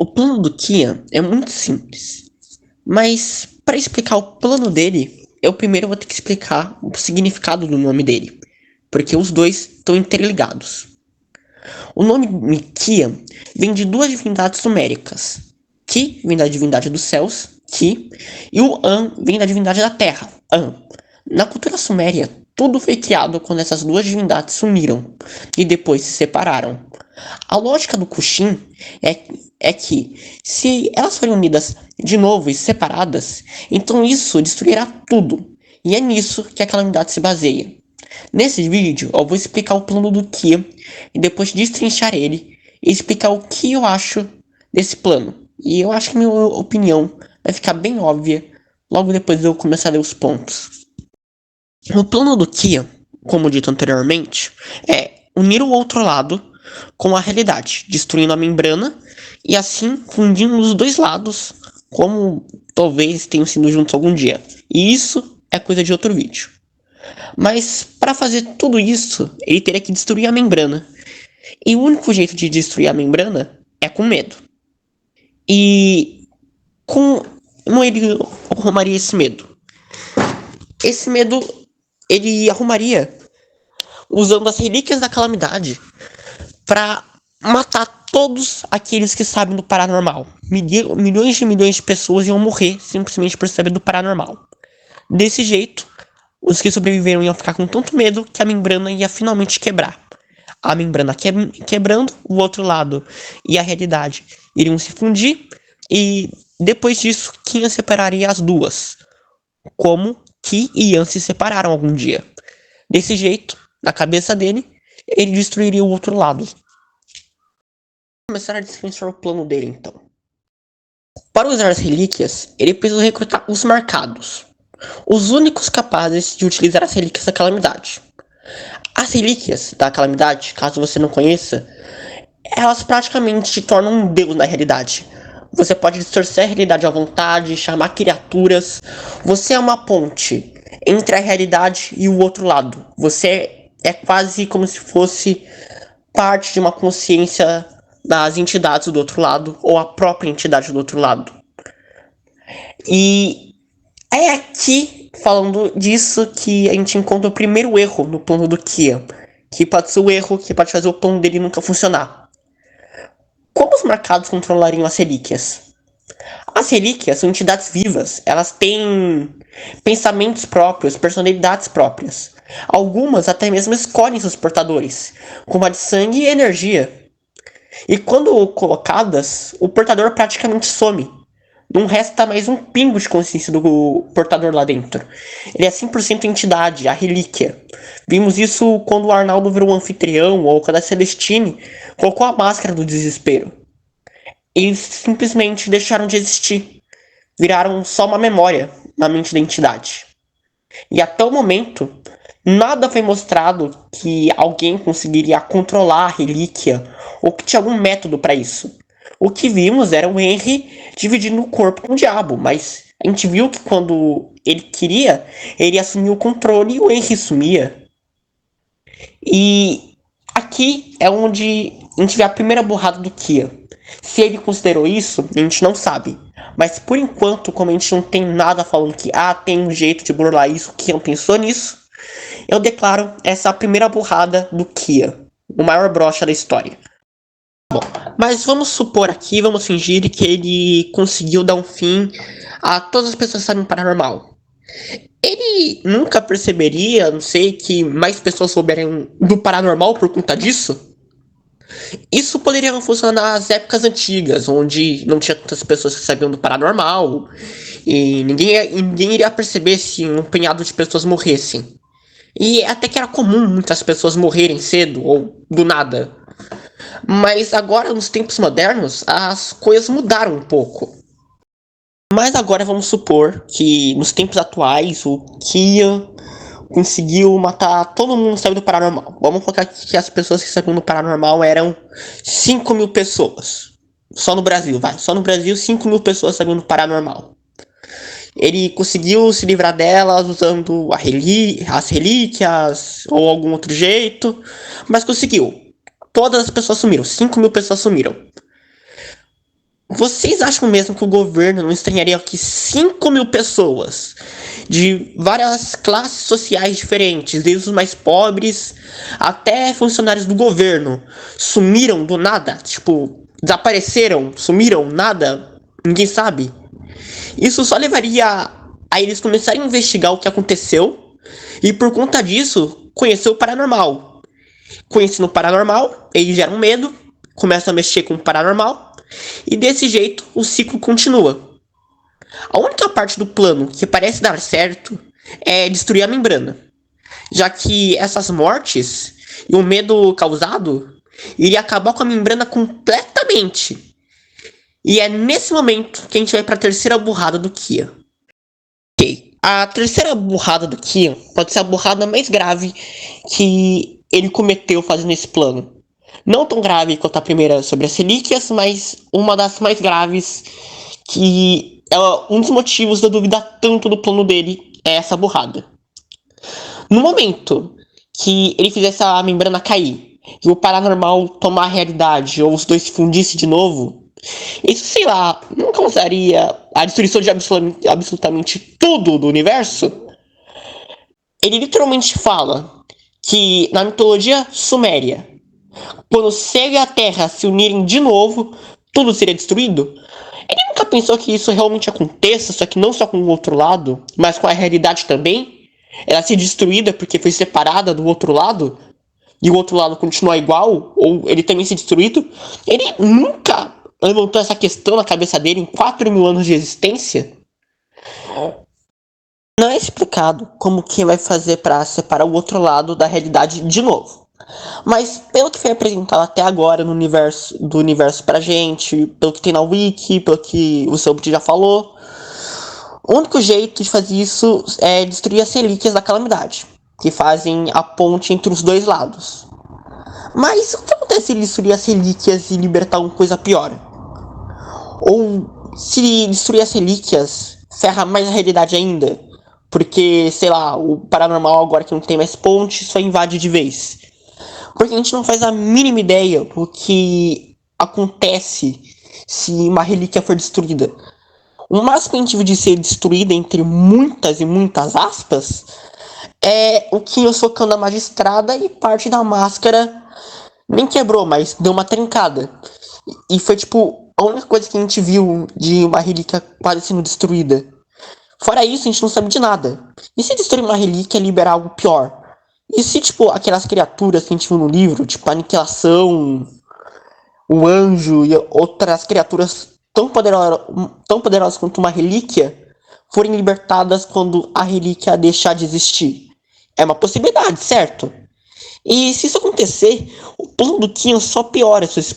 O plano do Kian é muito simples, mas para explicar o plano dele, eu primeiro vou ter que explicar o significado do nome dele, porque os dois estão interligados. O nome Kian vem de duas divindades suméricas. Ki vem da divindade dos céus, Ki, e o An vem da divindade da terra, An. Na cultura suméria, tudo foi criado quando essas duas divindades se uniram e depois se separaram. A lógica do Kushin é que, se elas forem unidas de novo e separadas, então isso destruirá tudo. E é nisso que a calamidade se baseia. Nesse vídeo, eu vou explicar o plano do Kia e depois destrinchar ele e explicar o que eu acho desse plano. E eu acho que minha opinião vai ficar bem óbvia logo depois de eu começar a ler os pontos. O plano do Kia, como dito anteriormente, é unir o outro lado com a realidade, destruindo a membrana e assim fundindo os dois lados, como talvez tenham sido juntos algum dia. E isso é coisa de outro vídeo. Mas para fazer tudo isso, ele teria que destruir a membrana. E o único jeito de destruir a membrana é com medo. E como ele arrumaria esse medo? Esse medo ele arrumaria usando as relíquias da calamidade para matar todos aqueles que sabem do paranormal. Milhões e milhões de pessoas iam morrer simplesmente por saber do paranormal. Desse jeito, os que sobreviveram iam ficar com tanto medo que a membrana ia finalmente quebrar. A membrana quebrando, o outro lado e a realidade iriam se fundir, e depois disso, Kian separaria as duas, como Ki e Yan se separaram algum dia. Desse jeito, na cabeça dele, ele destruiria o outro lado. Vamos começar a destrinchar o plano dele, então. Para usar as relíquias, ele precisa recrutar os marcados, os únicos capazes de utilizar as relíquias da calamidade. As relíquias da calamidade, caso você não conheça, elas praticamente te tornam um deus na realidade. Você pode distorcer a realidade à vontade, chamar criaturas. Você é uma ponte entre a realidade e o outro lado. Você é quase como se fosse parte de uma consciência das entidades do outro lado, ou a própria entidade do outro lado. E é aqui, falando disso, que a gente encontra o primeiro erro no plano do Kia, que pode ser o erro que pode fazer o plano dele nunca funcionar. Como os marcados controlariam as relíquias? As relíquias são entidades vivas, elas têm pensamentos próprios, personalidades próprias. Algumas até mesmo escolhem seus portadores, como a de sangue e energia. E quando colocadas, o portador praticamente some. Não resta mais um pingo de consciência do portador lá dentro. Ele é 100% entidade, a relíquia. Vimos isso quando o Arnaldo virou um anfitrião, ou quando a Celestine colocou a máscara do desespero. Eles simplesmente deixaram de existir. Viraram só uma memória na mente da entidade. E até o momento, nada foi mostrado que alguém conseguiria controlar a relíquia, ou que tinha algum método para isso. O que vimos era o Henry dividindo o corpo com o diabo, mas a gente viu que quando ele queria, ele assumia o controle e o Henry sumia. E aqui é onde a gente vê a primeira burrada do Kia. Se ele considerou isso, a gente não sabe. Mas por enquanto, como a gente não tem nada falando que tem um jeito de burlar isso, o Kia não pensou nisso, eu declaro essa a primeira burrada do Kia, o maior brocha da história. Bom, mas vamos supor aqui, vamos fingir que ele conseguiu dar um fim a todas as pessoas que sabem paranormal. Ele nunca perceberia, não sei, que mais pessoas souberem do paranormal por conta disso? Isso poderia funcionar nas épocas antigas, onde não tinha tantas pessoas que sabiam do paranormal, e ninguém iria perceber se um punhado de pessoas morressem. E até que era comum muitas pessoas morrerem cedo, ou do nada. Mas agora, nos tempos modernos, as coisas mudaram um pouco. Mas agora vamos supor que nos tempos atuais o Kia conseguiu matar todo mundo que sabe do paranormal. Vamos colocar que as pessoas que sabiam do paranormal eram 5 mil pessoas. Só no Brasil, vai. Só no Brasil, 5 mil pessoas sabiam do paranormal. Ele conseguiu se livrar delas usando as relíquias ou algum outro jeito, mas conseguiu. Todas as pessoas sumiram, 5 mil pessoas sumiram. Vocês acham mesmo que o governo não estranharia que 5 mil pessoas de várias classes sociais diferentes, desde os mais pobres até funcionários do governo, sumiram do nada? Tipo, desapareceram, sumiram, nada, ninguém sabe. Isso só levaria a eles começarem a investigar o que aconteceu e, por conta disso, conhecer o paranormal. Conhecendo o paranormal, eles geram medo, começam a mexer com o paranormal e desse jeito o ciclo continua. A única parte do plano que parece dar certo é destruir a membrana, já que essas mortes e o medo causado iria acabar com a membrana completamente. E é nesse momento que a gente vai para a terceira burrada do Kia. Ok, a terceira burrada do Kia pode ser a burrada mais grave que ele cometeu fazendo esse plano. Não tão grave quanto a primeira sobre as relíquias, mas uma das mais graves, que é um dos motivos da dúvida tanto do plano dele, é essa burrada. No momento que ele fizesse a membrana cair e o paranormal tomar a realidade, ou os dois se fundissem de novo, isso, sei lá, não causaria a destruição de absolutamente tudo do universo? Ele literalmente fala que na mitologia suméria, quando Cega e a Terra se unirem de novo, tudo seria destruído? Ele nunca pensou que isso realmente aconteça, só que não só com o outro lado, mas com a realidade também? Ela ser destruída porque foi separada do outro lado? E o outro lado continuar igual? Ou ele também ser destruído? Ele nunca levantou essa questão na cabeça dele em 4 mil anos de existência? Não é explicado como que vai fazer para separar o outro lado da realidade de novo. Mas pelo que foi apresentado até agora no universo pra gente, pelo que tem na Wiki, pelo que o Selbit já falou, o único jeito de fazer isso é destruir as relíquias da calamidade, que fazem a ponte entre os dois lados. Mas o que acontece se ele destruir as relíquias e libertar alguma coisa pior? Ou se destruir as relíquias ferra mais a realidade ainda? Porque, sei lá, o paranormal agora que não tem mais ponte só invade de vez. Porque a gente não faz a mínima ideia do que acontece se uma relíquia for destruída. O máximo que a gente viu de ser destruída, entre muitas e muitas aspas, é o Kinho socando a magistrada e parte da máscara nem quebrou, mas deu uma trincada. E foi tipo a única coisa que a gente viu de uma relíquia quase sendo destruída. Fora isso, a gente não sabe de nada. E se destruir uma relíquia é liberar algo pior? E se, tipo, aquelas criaturas que a gente viu no livro, tipo a Aniquilação, o Anjo e outras criaturas tão poderosas quanto uma relíquia, forem libertadas quando a relíquia deixar de existir? É uma possibilidade, certo? E se isso acontecer, o plano do Kian só piora se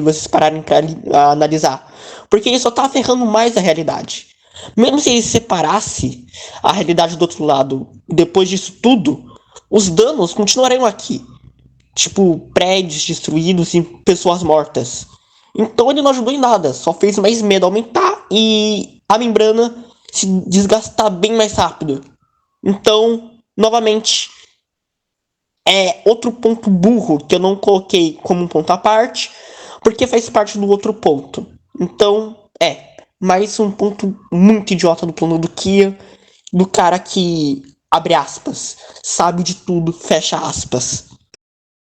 vocês pararem para analisar. Porque ele só tá ferrando mais a realidade. Mesmo se ele separasse a realidade do outro lado, depois disso tudo, os danos continuariam aqui. Tipo, prédios destruídos e pessoas mortas. Então ele não ajudou em nada, só fez mais medo aumentar e a membrana se desgastar bem mais rápido. Então, novamente, é outro ponto burro que eu não coloquei como um ponto à parte, porque faz parte do outro ponto. Então, mais um ponto muito idiota do plano do Kia, do cara que, abre aspas, sabe de tudo, fecha aspas.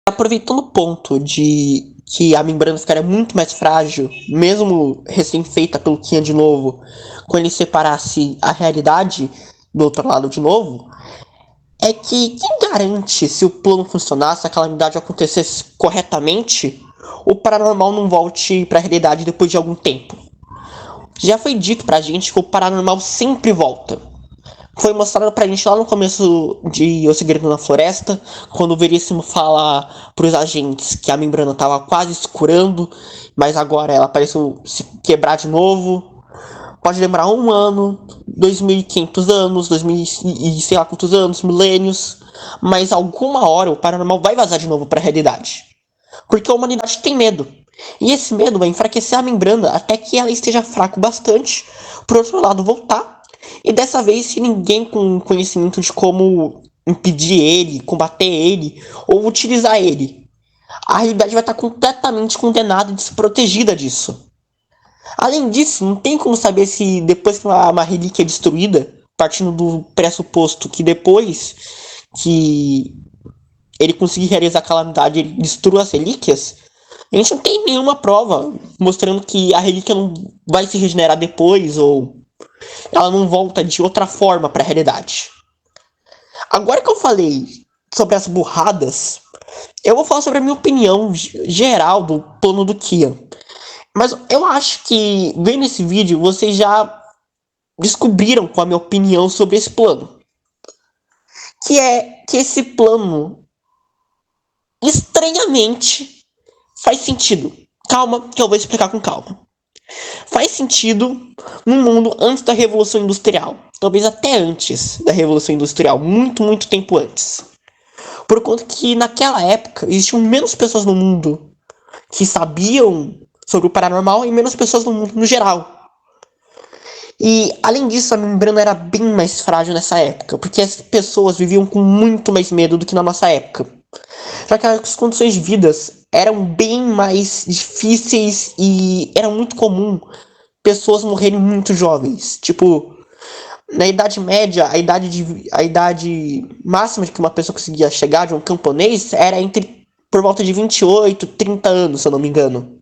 Aproveitando o ponto de que a membrana ficaria muito mais frágil, mesmo recém-feita pelo Kian de novo, quando ele separasse a realidade do outro lado de novo, é que quem garante se o plano funcionasse, a calamidade acontecesse corretamente, o paranormal não volte para a realidade depois de algum tempo? Já foi dito pra gente que o paranormal sempre volta. Foi mostrado pra gente lá no começo de O Segredo na Floresta, quando o Veríssimo fala pros agentes que a membrana tava quase escurando, mas agora ela pareceu se quebrar de novo. Pode demorar 1 ano, 2.500 anos, 2000 e sei lá quantos anos, milênios, mas alguma hora o paranormal vai vazar de novo pra realidade. Porque a humanidade tem medo. E esse medo vai enfraquecer a membrana até que ela esteja fraca o bastante pro outro lado voltar. E dessa vez, se ninguém com conhecimento de como impedir ele, combater ele ou utilizar ele, a realidade vai estar completamente condenada e desprotegida disso. Além disso, não tem como saber se depois que uma relíquia é destruída, partindo do pressuposto que depois que ele conseguir realizar a calamidade, ele destrua as relíquias, a gente não tem nenhuma prova mostrando que a relíquia não vai se regenerar depois ou ela não volta de outra forma para a realidade. Agora que eu falei sobre as burradas, eu vou falar sobre a minha opinião geral do plano do Kian. Mas eu acho que, vendo esse vídeo, vocês já descobriram qual é a minha opinião sobre esse plano. Que é que esse plano, estranhamente, faz sentido. Calma, que eu vou explicar com calma. Faz sentido no mundo antes da Revolução Industrial. Talvez até antes da Revolução Industrial. Muito, muito tempo antes. Por conta que naquela época existiam menos pessoas no mundo que sabiam sobre o paranormal e menos pessoas no mundo no geral. E além disso, a membrana era bem mais frágil nessa época, porque as pessoas viviam com muito mais medo do que na nossa época. Já que as condições de vida eram bem mais difíceis e era muito comum pessoas morrerem muito jovens. Tipo, na Idade Média, a idade máxima de que uma pessoa conseguia chegar de um camponês era por volta de 28, 30 anos, se eu não me engano.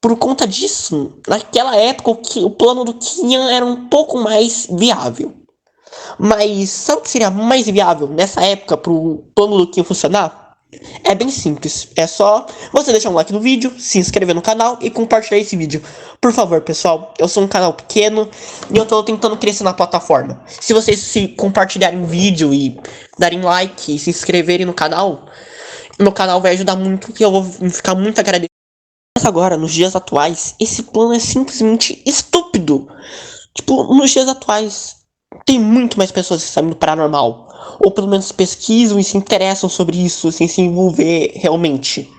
Por conta disso, naquela época o plano do Kian era um pouco mais viável. Mas sabe o que seria mais viável nessa época para o plano do Kian funcionar? É bem simples. É só você deixar um like no vídeo, se inscrever no canal e compartilhar esse vídeo. Por favor, pessoal, eu sou um canal pequeno e eu tô tentando crescer na plataforma. Se vocês se compartilharem o vídeo e darem like e se inscreverem no canal, meu canal vai ajudar muito e eu vou ficar muito agradecido. Mas agora, nos dias atuais, esse plano é simplesmente estúpido. Tipo, nos dias atuais, tem muito mais pessoas que sabem do paranormal. Ou pelo menos pesquisam e se interessam sobre isso, sem se envolver realmente.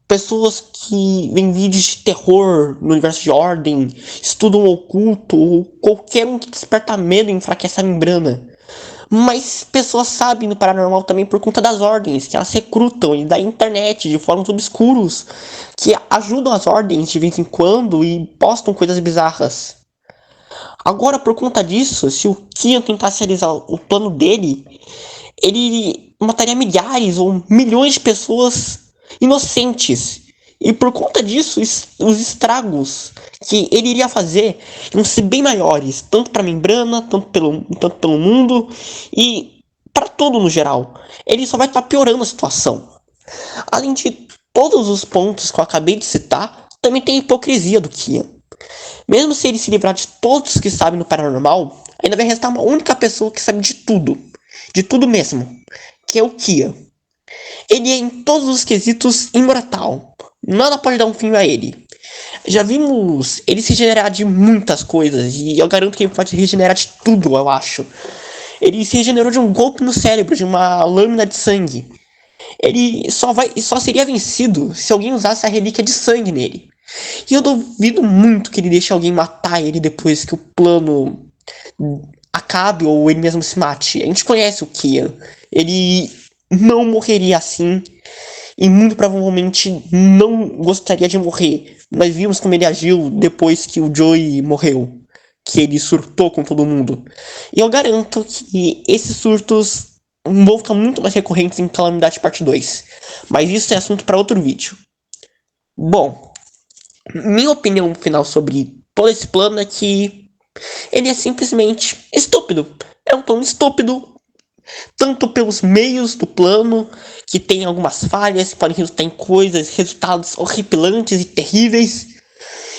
Pessoas que veem vídeos de terror no universo de Ordem, estudam o oculto, ou qualquer um que desperta medo e enfraquece a membrana. Mas pessoas sabem do paranormal também por conta das ordens, que elas recrutam e da internet de fóruns obscuros, que ajudam as ordens de vez em quando e postam coisas bizarras. Agora, por conta disso, se o Kian tentasse realizar o plano dele, ele mataria milhares ou milhões de pessoas inocentes. E por conta disso, os estragos que ele iria fazer iam ser bem maiores, tanto para a membrana, tanto pelo mundo e para tudo no geral. Ele só vai estar piorando a situação. Além de todos os pontos que eu acabei de citar, também tem a hipocrisia do Kian. Mesmo se ele se livrar de todos que sabem no paranormal, ainda vai restar uma única pessoa que sabe de tudo mesmo, que é o Kian. Ele é em todos os quesitos imortal. Nada pode dar um fim a ele. Já vimos ele se regenerar de muitas coisas, e eu garanto que ele pode se regenerar de tudo, eu acho. Ele se regenerou de um golpe no cérebro, de uma lâmina de sangue. Ele só seria vencido se alguém usasse a relíquia de sangue nele. E eu duvido muito que ele deixe alguém matar ele depois que o plano acabe ou ele mesmo se mate. A gente conhece o Kian. Ele não morreria assim e muito provavelmente não gostaria de morrer. Nós vimos como ele agiu depois que o Joey morreu, que ele surtou com todo mundo. E eu garanto que esses surtos vão ficar muito mais recorrentes em Calamidade Parte 2. Mas isso é assunto para outro vídeo. Bom, minha opinião final sobre todo esse plano é que ele é simplesmente estúpido. É um plano estúpido, tanto pelos meios do plano, que tem algumas falhas, que podem resultar em resultados horripilantes e terríveis,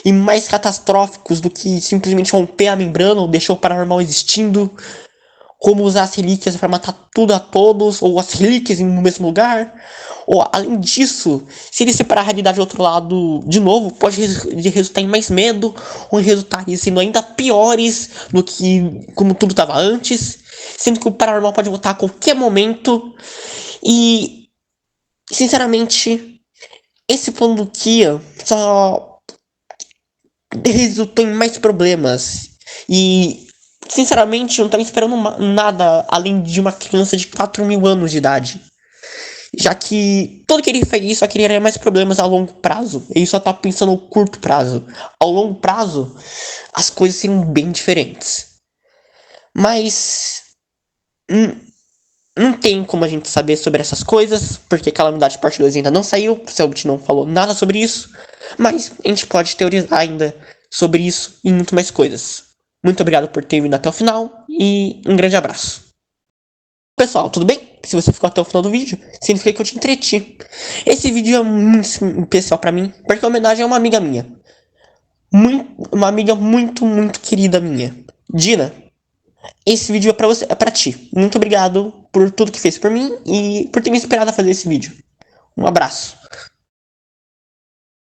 e mais catastróficos do que simplesmente romper a membrana ou deixar o paranormal existindo, como usar as relíquias para matar tudo a todos, ou as relíquias no mesmo lugar. Ou, além disso, se ele separar a realidade do outro lado de novo, pode resultar em mais medo, ou resultar em sendo ainda piores do que como tudo estava antes, sendo que o paranormal pode voltar a qualquer momento. E, sinceramente, esse plano do Kia só resultou em mais problemas. E, sinceramente, eu não estava esperando nada além de uma criança de 4.000 anos de idade. Já que tudo que ele fez só criaria mais problemas a longo prazo. Ele só tá pensando no curto prazo. Ao longo prazo, as coisas seriam bem diferentes. Mas não tem como a gente saber sobre essas coisas, porque Calamidade Parte 2 ainda não saiu, o Selbit não falou nada sobre isso, mas a gente pode teorizar ainda sobre isso e muito mais coisas. Muito obrigado por ter vindo até o final e um grande abraço. Pessoal, tudo bem? Se você ficou até o final do vídeo, significa que eu te entreti. Esse vídeo é muito especial pra mim, porque a homenagem é uma amiga minha. Uma amiga muito querida minha. Dina, esse vídeo é pra você, é pra ti. Muito obrigado por tudo que fez por mim e por ter me inspirado a fazer esse vídeo. Um abraço.